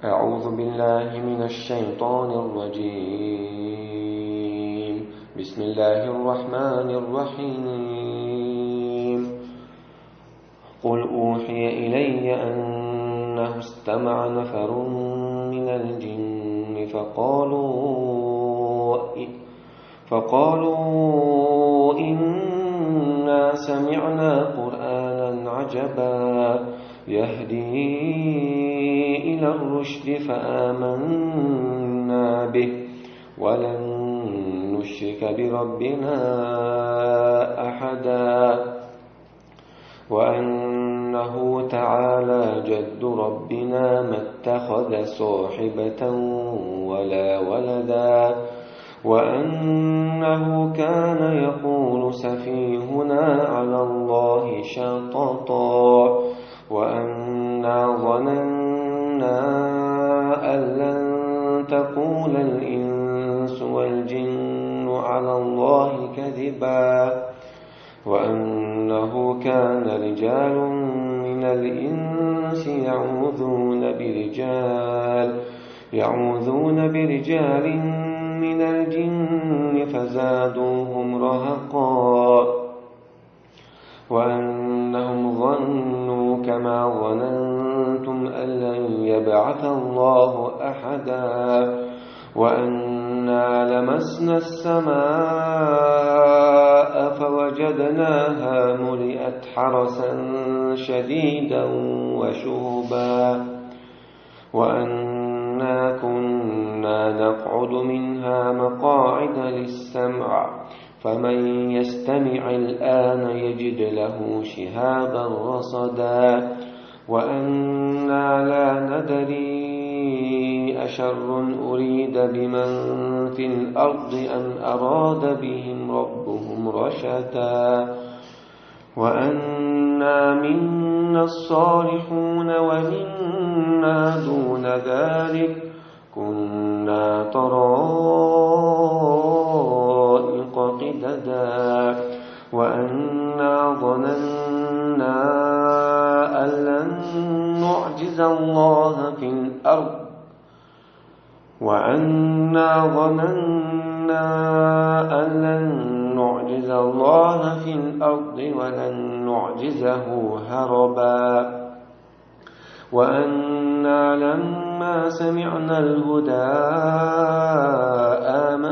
أعوذ بالله من الشيطان الرجيم. بسم الله الرحمن الرحيم. قل أوحي إلي أنه استمع نفر من الجن فقالوا إنا سمعنا قرآنا عجبا يهدي إلى الرشد فآمنا به ولن نشرك بربنا أحدا وأنه تعالى جد ربنا ما اتخذ صاحبة ولا ولدا وأنه كان يقول سفيهنا على الله شططا وأنا ظننا أن لن تقول الإنس والجن على الله كذبا وأنه كان رجال من الإنس يعوذون برجال من الجن فزادوهم رهقا وأنهم ظنوا كما ظننتم أن لن يبعث الله أحدا وأنا لمسنا السماء فوجدناها ملئت حرسا شديدا وشهبا وأنا كنا نقعد منها مقاعد للسمع فمن يستمع الآن يجد له شهابا رصدا وأنا لا ندري أشر أريد بمن في الأرض أم أراد بهم ربهم رشدا وأنا منا الصالحون ومنا دون ذلك كنا طرائق قددا وأنا ظننا أن لن نعجز الله في الأرض ولن نعجزه هربا وأنا لما سمعنا الهدى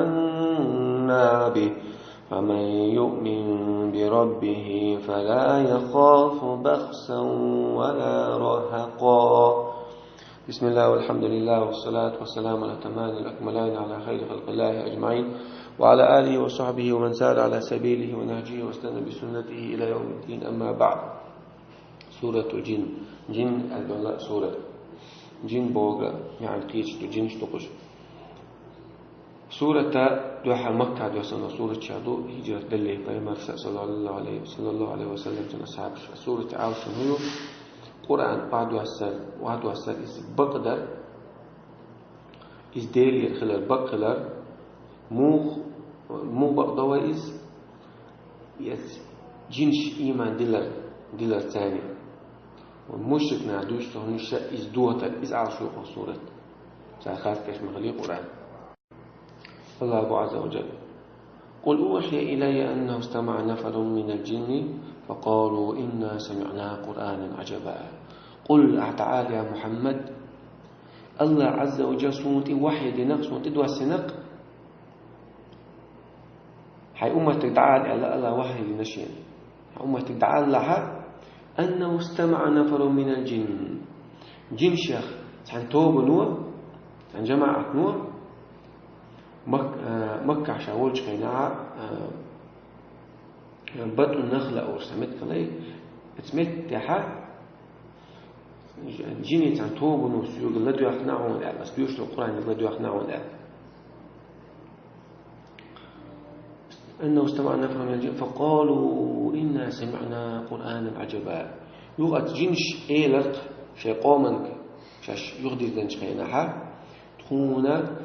آمنا به فمن يؤمن بربه فلا يخاف بخسا ولا رهقا. بسم الله والحمد لله والصلاة والسلام على الأتمان الأكملان على خير خلق الله أجمعين وعلى آله وصحبه ومن سار على سبيله ونهجه واستنى بسنته إلى يوم الدين. أما بعد. سورة الجن سورة جن بوغا يعني قيش جن شتقش سورة دوحة مكة دوحة سورة شادو هجرة دلي بيمار صلى الله عليه وسلم جن أصحاب سورة عاوش هو قرآن بعد وهسر إز بقدر إز ديلي خلال بقلر مو بقدوا إز جنش إيمان دلر ثاني والمشرك نعدوش تهنش إز دوهتر إز عاشوق صورة سأخاف كاش مغلي قرآن. الله عز وجل قل أوحي إلي أنه استمع نفر من الجن فقالوا إنا سمعنا قرآنا عجبا. قل تعالى يا محمد الله عز وجل سنتي وحي دينك سنتي دوا السنق حي أمتك تعالى الله وحي لنشين أمتك تعالى لها أنه استمع نفر من الجن جن شيخ عن توب نور عن جماعة نور مكة شاولش قيناع بطن النخلة أو سمت كلي اسمت تحا جيني عن توب نور سيوق لدو يقنعون الآن بس بيوش القرآن لدو يقنعون الآن أنه استمع نفر من الجن فقالوا إنا سمعنا قرآنا عجبا يغت جنش إيلق شيقومنك شاش يغدي ذنش قيناها تخونا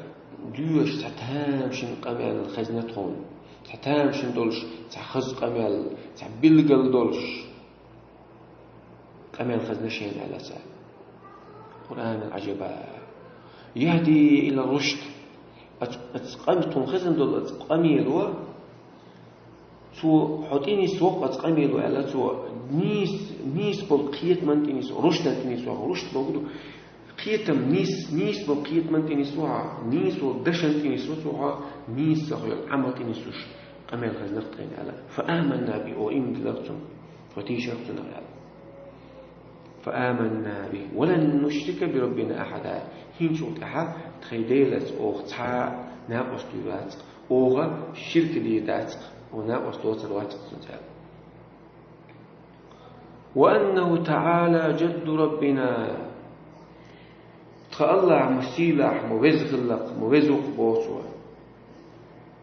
دوش تعتامشن قمال الخزنة تخون تعتامشن دولش تعخز قمال تعبلقل دولش قمال الخزنة شين على سال قرآن عجبا يهدي إلى الرشد أتقمتم خزن دول أتقميلوا تو حطيني سوق أتقميلوا على تو نيس بالقيت من تنيس رشد تنيس رشد بقولوا قيتم نيس بالقيت من تنيس نيس ودشن تنيس نيس عمل تنيس قميل خزنقتين على فآمنا به وإن دلقتم فتيشرتنا على فآمنا به ولن نشرك بربنا أحدا هين شوت أحد تخيديلت أو تها ناقص دوات أو شرك ديدات وناقص دوات الوات وأنه تعالى جد ربنا تخلع مسيلح موزغلق موزق بوصوة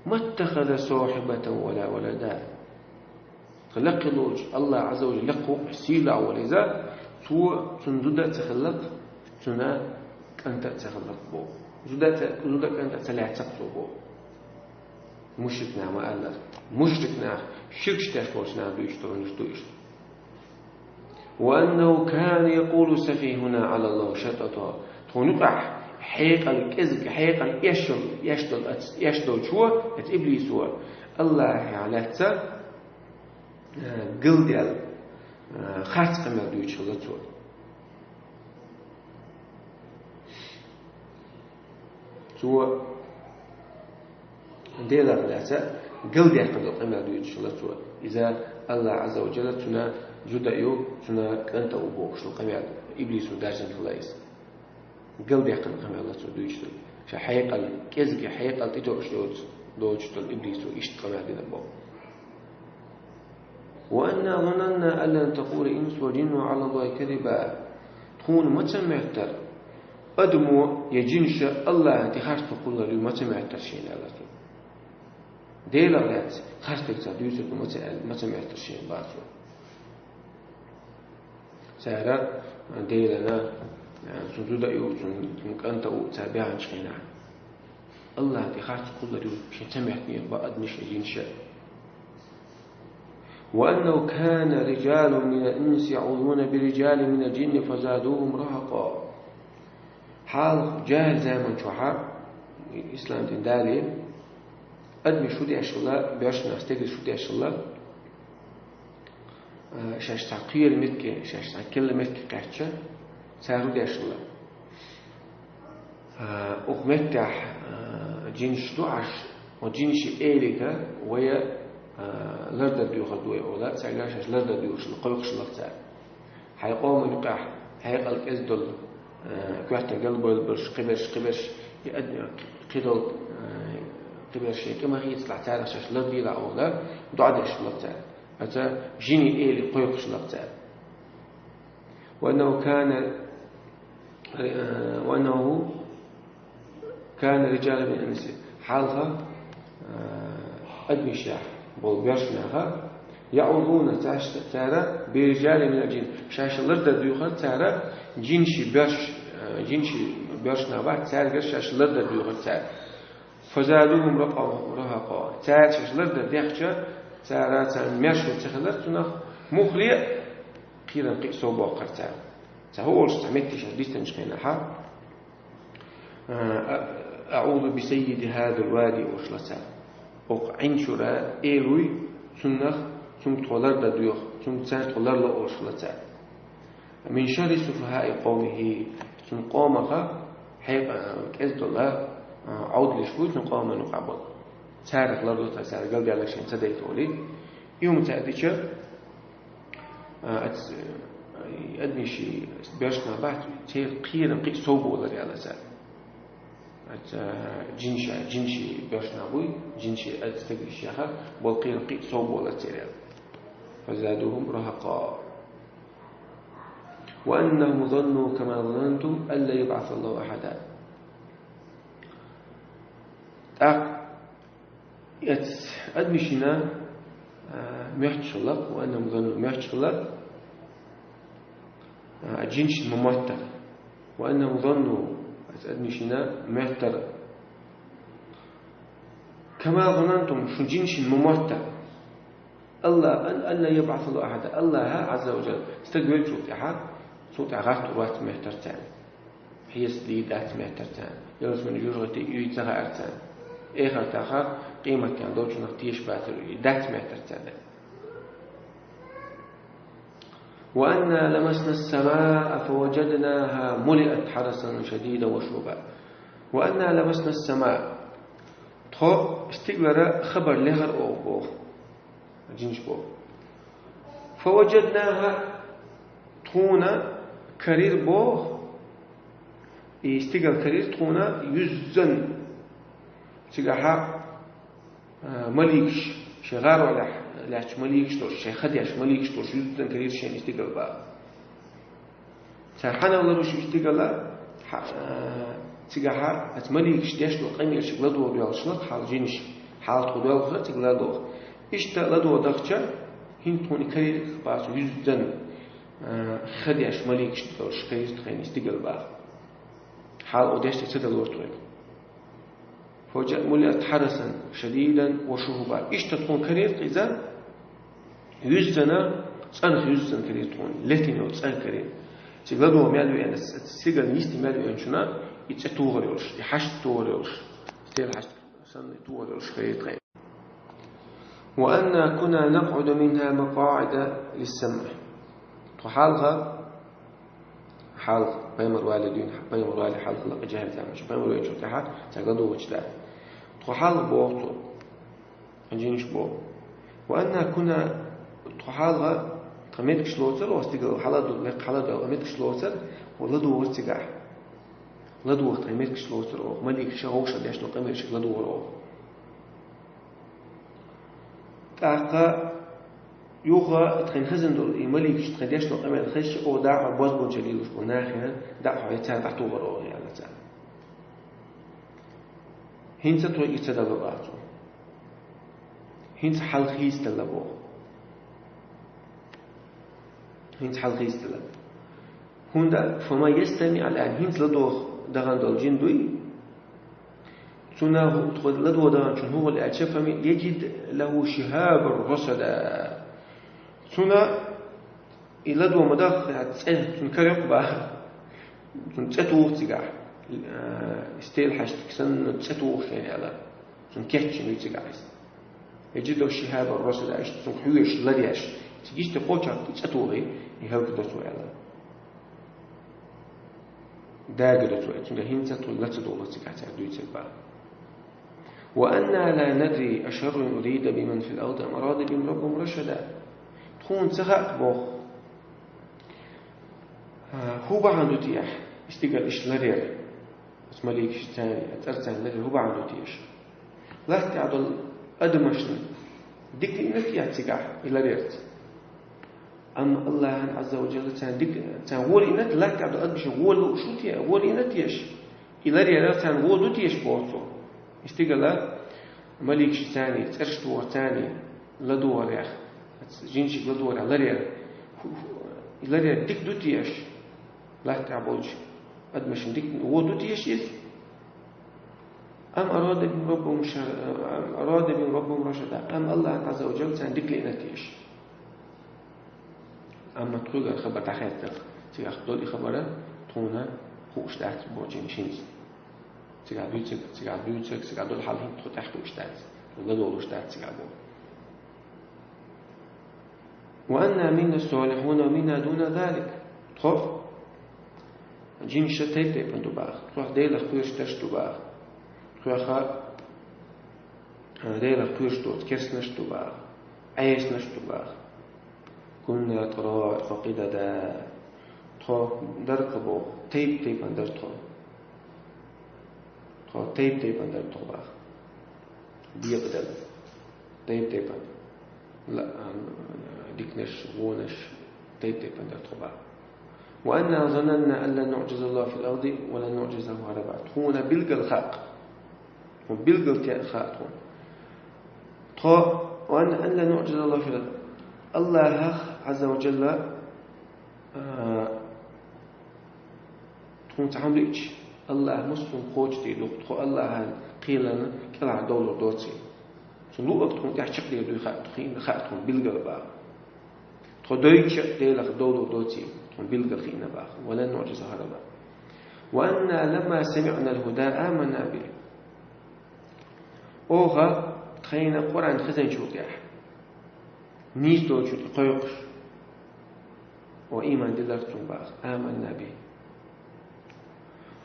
ما اتخذ صاحبة ولا ولدا خلق الله عز وجل لقوا مسيلح ولذا تو تنزد تخلق تنا أنت تخلق بو زدت أنت تلاعتق بو مشركنا ما الله مشركنا شرك تشكوشنا دويش وأنه كان يقول سفيهنا على الله شططا تونقع حيق الكذب حيق يشتل شو إبليس هو الله على قل خاص قمر دويش خلطوا سو ديلا غلاسة قل ديال قمر دويش خلطوا إذا الله عز وجل تنا جدأيو تنا كنت أبوك شو قمر إبليس ودارجن خلاص قل ديال قمر الله دويش فحيق الكذب حيق التجوش دوش إبليس وإشت قمر دين أبوك وأنا ظننا أن لن تقول إنس وجن على الله كذبا تكون ما تسمعتر أدمو يجنش الله أنت خارج تقول له ما تسمعتر شيء لا ديلا غات خارج تقول يوسف ما تسمعتر شيء باسو سهرة ديلنا سجود يوسف أنت تابعا شينا الله أنت خارج تقول له شيء سمعتني بأدمش يجنش وأنه كان رجال من الإنس يعوذون برجال من الجن فزادوهم رهقا حال جاهل زمن شوحا إسلام تنداري أدمي شو دي أشغله بيشنا استقل شو دي أشغله شاش تعقير متك شاش تعكل متك قحشة سارو دي أشغله أغمتح جنش دوعش وجنش إيليكا ويا لرد ديوخ دوي أولا سعلاش لرد ديوخ القلقش لقتها حيقوم يقع حيقل كزدل كوحت قلب البرش قبرش يقدم قدل قبرش كما هي يطلع تعالى شاش لرد يلا أولا دعدش لقتها هذا جيني إيه لقلقش لقتها وأنه كان رجال من النساء حالها أدمي الشاح بولبيرشناها يعوذون تارا برجال من الجن شاش لرد ديوخا تارا جنشي بيرشنا بعد تارا شاش لرد ديوخا تارا فزادوهم رهقا تارا شاش لرد ديخشا تارا ميرشو تخلر تنخ مخلية قيرا قيسو باقر تارا تهو استعملت شديد تنشقينها أعوذ بسيد هذا الوادي وشلسا وقعين شراء إيلوي سنخ ثم تولر ديوخ ثم تسان تولر لأوشلتا من شر سفهاء قومه ثم قامها حيب كأزد الله عود لشفوي ثم قام نقعبض تارك لردو تسار قلبي على شيء تديت ولي يوم تأديش أدني شيء بيرشنا بعد تير قيرا قيد صوبه ولا على سار جنشي بيرشنا بوي جنشي أستقل شيخا والقير قيد صوب ولا تيريال فزادوهم رهقا وأنهم ظنوا كما ظننتم ألا يبعث الله أحدا أدمشنا ميحتشلق وأنهم ظنوا ميحتشلق جنش ممتر وأنهم ظنوا أدمشنا ميحتر كما ظننتم شو جنش ممتر الله ألا يبعث الله أحدا الله عز وجل استقبل صوت أحد صوت أغاث روات ميحتر تاني حيس لي دات مهترتان يلس من جورتي يتزغى أرتان آخر تاخر قيمة كان دوتش نختيش باتر دات مهترتان وأنا لمسنا السماء فوجدناها ملئت حرسا شديدا وشربا وأنا لمسنا السماء تخو استقبل خبر لهر أو بوخ جنش بوخ فوجدناها تخونا كرير بوخ استقبل كرير تخونا يزن تقاها مليكش شغار ولا لاش مليكش توش شي خديش مليكش توش يزن كرير شين استقبل با سبحان الله روش استقبل تقاها اتمليكش ديش لو قيمة شغلدو بيالشلق حال جنش حال تقول خلا تقلدو إشتا لدو دخشة هين توني كرير باسو يزن خديش مليكش توش كرير تخين استقبل با حال أوديش تسدل ورطوك فوجد ملئت حرسا شديدا وشهبا إيش تكون كرير إذا يزنا صنخ يزن كرير تكون لتين أو صنخ كرير تقدروا مالو يعني السجل نيستي مالو يعني شنا يتأتوغريوش يحشت توغريوش ستيل حشت سن توغريوش كرير تغير وأن كنا نقعد منها مقاعد للسمع تحالها حلق بيمر والدين بيمر والد حلق لقى جاهل تامش بيمر والد شو تحت تقدروا وجدا تحلق بوقته أنجينش بو وأن كنا تحلق قميت شلوتر واستقل حلد قميت شلوتر ولدو وستجاه لدو قميت شلوتر أو ملك شهوش ديش نقميت شلدو وراه تاقا يوغا تخين خزن دول ملك تخين ديش نقميت خش أو داع باز بون جليلوش بناخنا داع يتان دعتو وراه يعني تان هنت تو يتدل بعضه هنت حلق يستلبو هنت حلق يستلب هندا فما يستمع الآن هنت لدوخ دغان دول جندوي تناه تقول لدو دغان شن هو اللي أتشفهم يجد له شهاب الرصد تنا لدو مدخ تنكرق بها تنتتوه تقع استيل حاجة كسن تتوه يعني على تنكتش نيتقع يجد له شهاب الرصد عيش تنحويش لديش تجيش تقوشا تتوه يهوك دوتو على داقة دوتو تنجا هنسا تولت دولة تقع تعدوي تقبع وأنا لا ندري أشر أريد بمن في الأرض أم أراد بهم ربهم رشدا تكون سخاء بوخ هو بعندو تياح استقال إيش لرير اسماليك شتاني أترتان لرير هو بعندو تياش لا تعدل أدمشن ديك إنك يعتقع إلى ريرت أما الله عز وجل تان غول إنك لا تعدل أدمش غول شو تيا غول إنك تياش إلى ريرت تان غول تياش بوتو استقال ملك شتاني ترشت ورتاني لدور يا أخ جنشك لدور على رير إلى رير ديك دو تياش لا تعبوج أدمشن ديك غول دو تياش أم أراد بهم ربهم رشدا أم الله عز وجل سندك لإنتيش أما تقول الخبر تحياتك تيجي أخذ خبره تونا خوش تحت بوجين شينز تيجي عدوتك تيجي عدول حالهم تخو تحت خوش تحت ولا دولوش تحت تيجي عدول وأنا منا الصالحون ومنا دون ذلك تخف جين شتيت بندو باخ تروح ديل خوش تشتو باخ خواخا ديلا كوشتوت كيس نشتوبا عيس نشتوبا كنا ترى فقيدة دا ترى دركبو تيب أندر ترى تيب أندر ترى دي بدل تيب لا ديكنش غونش تيب أندر ترى وأنا ظننا أن لن نعجز الله في الأرض ولن نعجزه هربا هنا بلغ الخلق وبالقلت خاتون وأن لا نعجز الله في الأرض الله عز وجل تكون تعمليش الله مسلم قوتي لو الله قيل لنا كلا دولة دوتي سلو أكتون تحشق لي دو خاتون بالقل با تدويش ديلك دولة دوتي تكون بالقل خينا با ولن نعجز هذا وأنا لما سمعنا الهدى آمنا به أوغا تخينا قرآن خزن شو كاح نيز دو شو قيقش وإيمان دلك تنباخ آمنا به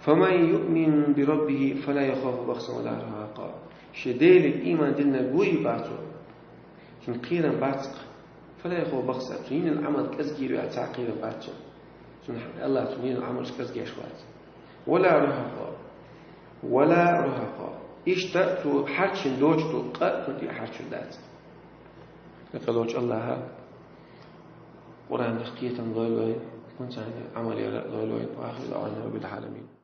فمن يؤمن بربه فلا يخاف بخسا ولا رهقا شديل الإيمان دلنا قوي باتو شن قيرا باتق فلا يخاف بخسا تنين العمل كزجير ويعتع قيرا باتو شن الله تنين العمل كزجير شوات ولا رهقا إيش تأتو حرشن دوجتو قأتو حرشن دات لقلوج الله قرآن نخكية ضلوين كنت عملي ضلوين وآخر دعوانا رب العالمين.